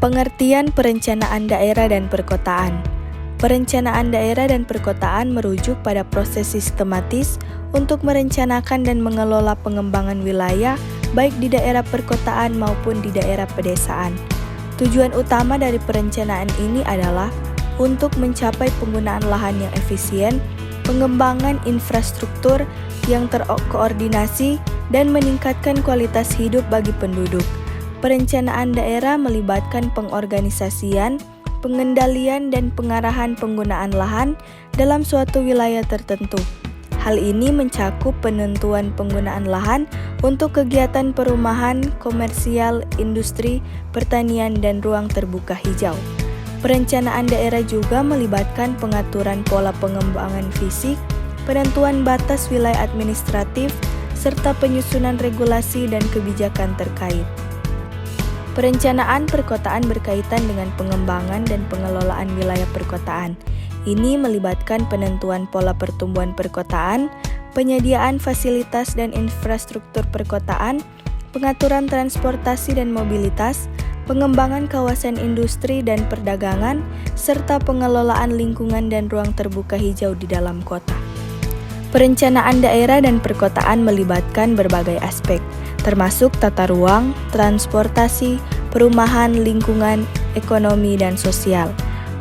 Pengertian perencanaan daerah dan perkotaan. Perencanaan daerah dan perkotaan merujuk pada proses sistematis untuk merencanakan dan mengelola pengembangan wilayah baik di daerah perkotaan maupun di daerah pedesaan. Tujuan utama dari perencanaan ini adalah untuk mencapai penggunaan lahan yang efisien, pengembangan infrastruktur yang terkoordinasi, dan meningkatkan kualitas hidup bagi penduduk. Perencanaan daerah melibatkan pengorganisasian, pengendalian, dan pengarahan penggunaan lahan dalam suatu wilayah tertentu. Hal ini mencakup penentuan penggunaan lahan untuk kegiatan perumahan, komersial, industri, pertanian, dan ruang terbuka hijau. Perencanaan daerah juga melibatkan pengaturan pola pengembangan fisik, penentuan batas wilayah administratif, serta penyusunan regulasi dan kebijakan terkait. Perencanaan perkotaan berkaitan dengan pengembangan dan pengelolaan wilayah perkotaan. Ini melibatkan penentuan pola pertumbuhan perkotaan, penyediaan fasilitas dan infrastruktur perkotaan, pengaturan transportasi dan mobilitas, pengembangan kawasan industri dan perdagangan, serta pengelolaan lingkungan dan ruang terbuka hijau di dalam kota. Perencanaan daerah dan perkotaan melibatkan berbagai aspek, termasuk tata ruang, transportasi, perumahan, lingkungan, ekonomi, dan sosial.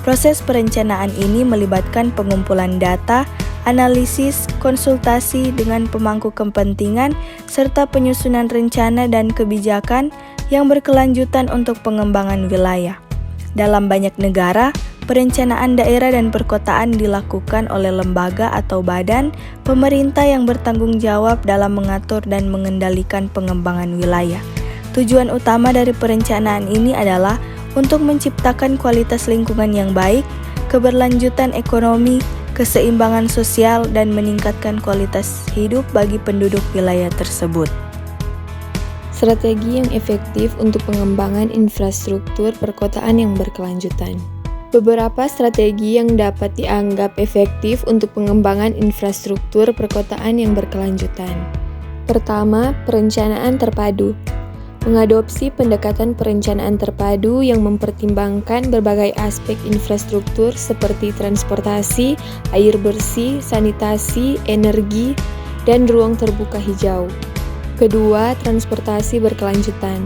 Proses perencanaan ini melibatkan pengumpulan data, analisis, konsultasi dengan pemangku kepentingan, serta penyusunan rencana dan kebijakan yang berkelanjutan untuk pengembangan wilayah. Dalam banyak negara, perencanaan daerah dan perkotaan dilakukan oleh lembaga atau badan pemerintah yang bertanggung jawab dalam mengatur dan mengendalikan pengembangan wilayah. Tujuan utama dari perencanaan ini adalah untuk menciptakan kualitas lingkungan yang baik, keberlanjutan ekonomi, keseimbangan sosial, dan meningkatkan kualitas hidup bagi penduduk wilayah tersebut. Strategi yang efektif untuk pengembangan infrastruktur perkotaan yang berkelanjutan. Beberapa strategi yang dapat dianggap efektif untuk pengembangan infrastruktur perkotaan yang berkelanjutan. Pertama, perencanaan terpadu. Mengadopsi pendekatan perencanaan terpadu yang mempertimbangkan berbagai aspek infrastruktur seperti transportasi, air bersih, sanitasi, energi, dan ruang terbuka hijau. Kedua, transportasi berkelanjutan.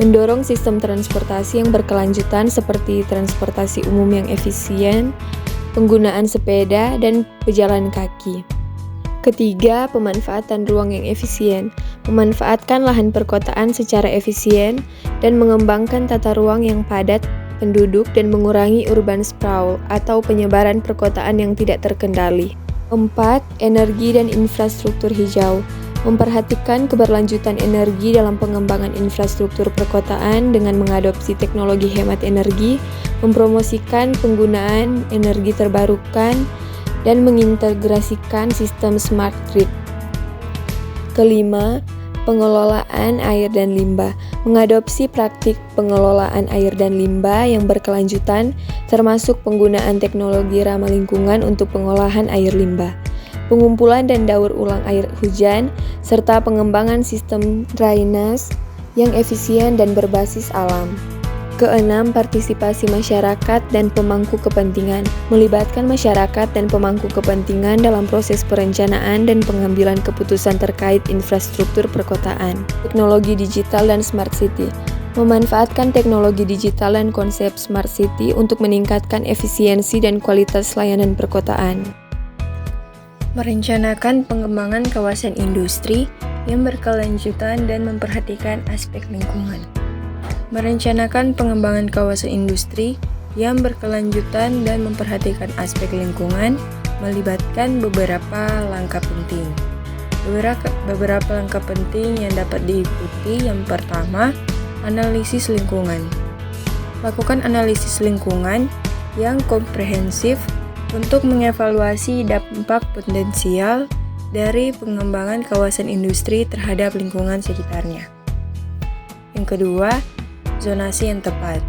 Mendorong sistem transportasi yang berkelanjutan seperti transportasi umum yang efisien, penggunaan sepeda, dan pejalan kaki. Ketiga, pemanfaatan ruang yang efisien. Memanfaatkan lahan perkotaan secara efisien dan mengembangkan tata ruang yang padat penduduk dan mengurangi urban sprawl atau penyebaran perkotaan yang tidak terkendali. 4. Energi dan infrastruktur hijau. Memperhatikan keberlanjutan energi dalam pengembangan infrastruktur perkotaan dengan mengadopsi teknologi hemat energi, mempromosikan penggunaan energi terbarukan, dan mengintegrasikan sistem smart grid. Kelima, pengelolaan air dan limbah. Mengadopsi praktik pengelolaan air dan limbah yang berkelanjutan, termasuk penggunaan teknologi ramah lingkungan untuk pengolahan air limbah, pengumpulan dan daur ulang air hujan, serta pengembangan sistem drainase yang efisien dan berbasis alam. Keenam, partisipasi masyarakat dan pemangku kepentingan. Melibatkan masyarakat dan pemangku kepentingan dalam proses perencanaan dan pengambilan keputusan terkait infrastruktur perkotaan. Teknologi digital dan smart city. Memanfaatkan teknologi digital dan konsep smart city untuk meningkatkan efisiensi dan kualitas layanan perkotaan. Merencanakan pengembangan kawasan industri yang berkelanjutan dan memperhatikan aspek lingkungan. Merencanakan pengembangan kawasan industri yang berkelanjutan dan memperhatikan aspek lingkungan melibatkan beberapa langkah penting. Beberapa langkah penting yang dapat diikuti. Yang pertama, analisis lingkungan. Lakukan analisis lingkungan yang komprehensif untuk mengevaluasi dampak potensial dari pengembangan kawasan industri terhadap lingkungan sekitarnya. Yang kedua, zonasi yang tepat.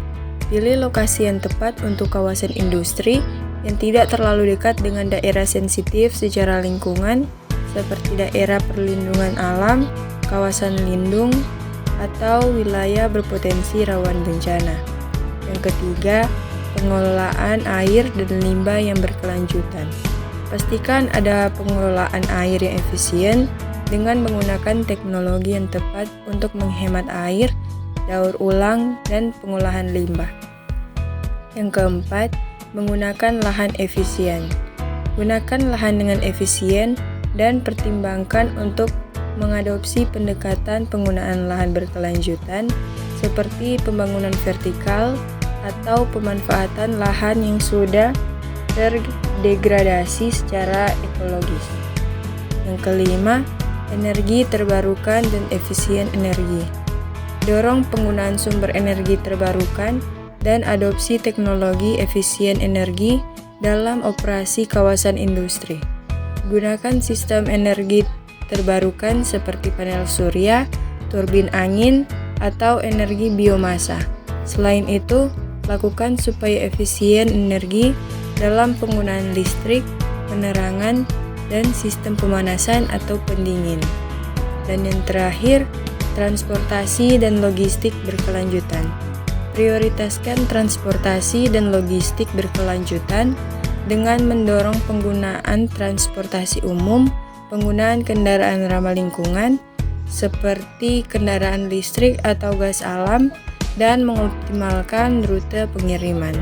Pilih lokasi yang tepat untuk kawasan industri yang tidak terlalu dekat dengan daerah sensitif secara lingkungan seperti daerah perlindungan alam, kawasan lindung, atau wilayah berpotensi rawan bencana. Yang ketiga, pengelolaan air dan limbah yang berkelanjutan. Pastikan ada pengelolaan air yang efisien dengan menggunakan teknologi yang tepat untuk menghemat air, daur ulang, dan pengolahan limbah. Yang keempat, menggunakan lahan efisien. Gunakan lahan dengan efisien dan pertimbangkan untuk mengadopsi pendekatan penggunaan lahan berkelanjutan seperti pembangunan vertikal atau pemanfaatan lahan yang sudah terdegradasi secara ekologis. Yang kelima, energi terbarukan dan efisien energi. Dorong penggunaan sumber energi terbarukan dan adopsi teknologi efisien energi dalam operasi kawasan industri. Gunakan sistem energi terbarukan seperti panel surya, turbin angin, atau energi biomasa. Selain itu, lakukan supaya efisien energi dalam penggunaan listrik, penerangan, dan sistem pemanasan atau pendingin. Dan yang terakhir, transportasi dan logistik berkelanjutan. Prioritaskan transportasi dan logistik berkelanjutan dengan mendorong penggunaan transportasi umum, penggunaan kendaraan ramah lingkungan seperti kendaraan listrik atau gas alam, dan mengoptimalkan rute pengiriman.